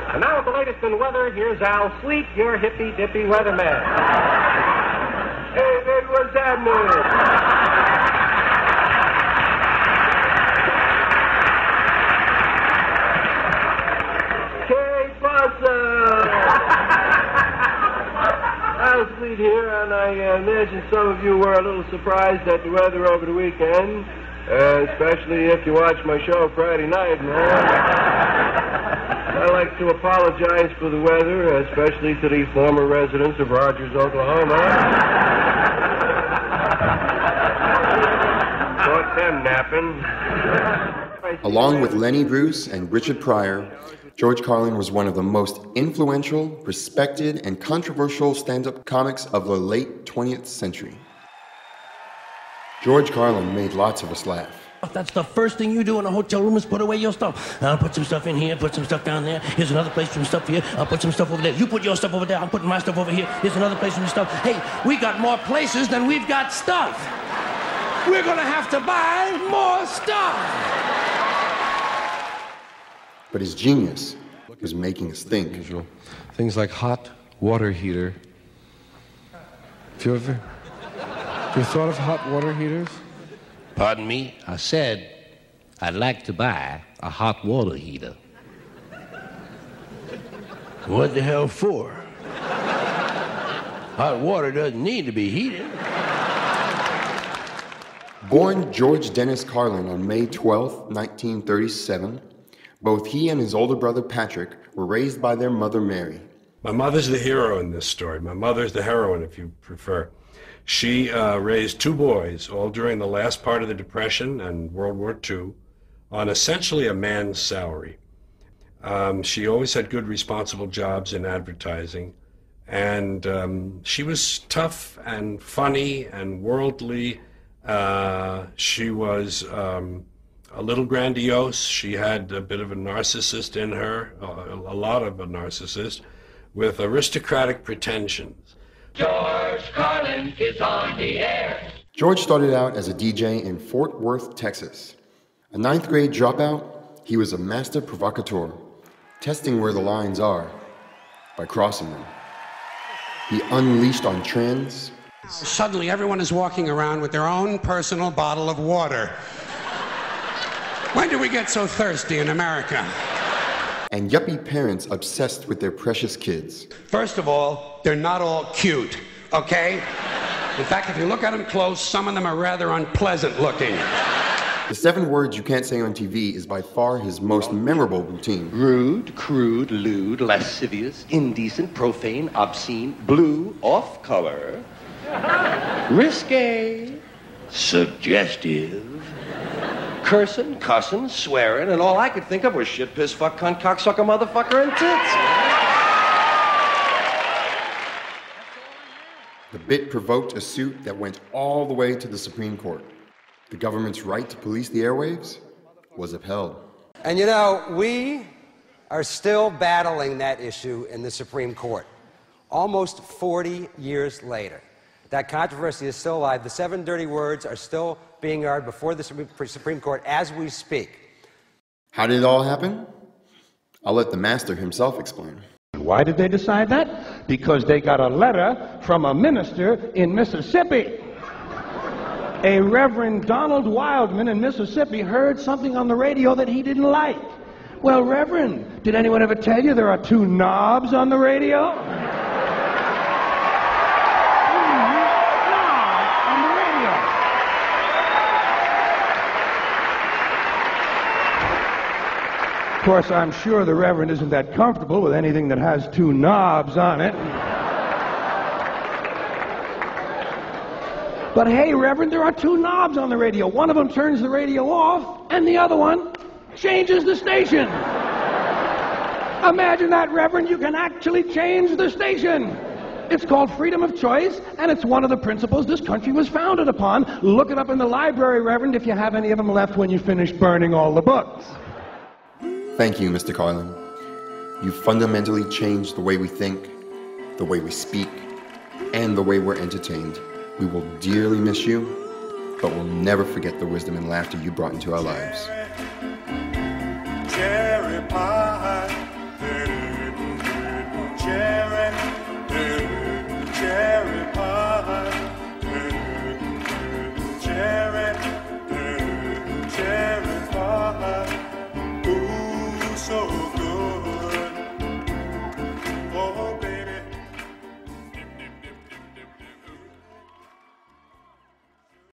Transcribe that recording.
And now with the latest in weather, here's Al Sleep, your hippy-dippy weatherman. Hey, baby, what's happening? Al Sleep here, and I imagine some of you were a little surprised at the weather over the weekend, especially if you watched my show Friday night, I'd like to apologize for the weather, especially to the former residents of Rogers, Oklahoma. Caught them napping. Along with Lenny Bruce and Richard Pryor, George Carlin was one of the most influential, respected, and controversial stand-up comics of the late 20th century. George Carlin made lots of us laugh. That's the first thing you do in a hotel room is put away your stuff. I'll put some stuff in here, put some stuff down there. Here's another place for some stuff here. I'll put some stuff over there. You put your stuff over there. I'm putting my stuff over here. Here's another place for some stuff. Hey, we got more places than we've got stuff. We're going to have to buy more stuff. But his genius was making us think. Things like hot water heater. Have you ever thought of hot water heaters? Pardon me? I said I'd like to buy a hot water heater. What the hell for? Hot water doesn't need to be heated. Born George Dennis Carlin on May 12, 1937, both he and his older brother Patrick were raised by their mother Mary. My mother's the hero in this story. My mother's the heroine, if you prefer. She raised two boys, all during the last part of the Depression and World War II, on essentially a man's salary. She always had good, responsible jobs in advertising, and she was tough and funny and worldly. She was a little grandiose. She had a bit of a narcissist in her, a lot of a narcissist, with aristocratic pretensions. George Carlin is on the air. George started out as a DJ in Fort Worth, Texas. A ninth grade dropout, he was a master provocateur, testing where the lines are by crossing them. He unleashed on trends. Suddenly, everyone is walking around with their own personal bottle of water. When did we get so thirsty in America? And yuppie parents obsessed with their precious kids. First of all, they're not all cute, okay? In fact, if you look at them close, some of them are rather unpleasant looking. The 7 words you can't say on TV is by far his most memorable routine. Rude, crude, lewd, lascivious, indecent, profane, obscene, blue, off-color, risque, suggestive, cursing, cussing, swearing, and all I could think of was shit, piss, fuck, cunt, cocksucker, motherfucker, and tits. The bit provoked a suit that went all the way to the Supreme Court. The government's right to police the airwaves was upheld. And you know, we are still battling that issue in the Supreme Court, almost 40 years later. That controversy is still alive. The 7 dirty words are still being aired before the Supreme Court as we speak. How did it all happen? I'll let the master himself explain. Why did they decide that? Because they got a letter from a minister in Mississippi. A Reverend Donald Wildman in Mississippi heard something on the radio that he didn't like. Well, Reverend, did anyone ever tell you there are 2 knobs on the radio? Of course, I'm sure the Reverend isn't that comfortable with anything that has 2 knobs on it. But hey, Reverend, there are 2 knobs on the radio. One of them turns the radio off, and the other one changes the station. Imagine that, Reverend. You can actually change the station. It's called freedom of choice, and it's one of the principles this country was founded upon. Look it up in the library, Reverend, if you have any of them left when you finish burning all the books. Thank you, Mr. Carlin. You fundamentally changed the way we think, the way we speak, and the way we're entertained. We will dearly miss you, but we'll never forget the wisdom and laughter you brought into our lives. Cherry pie.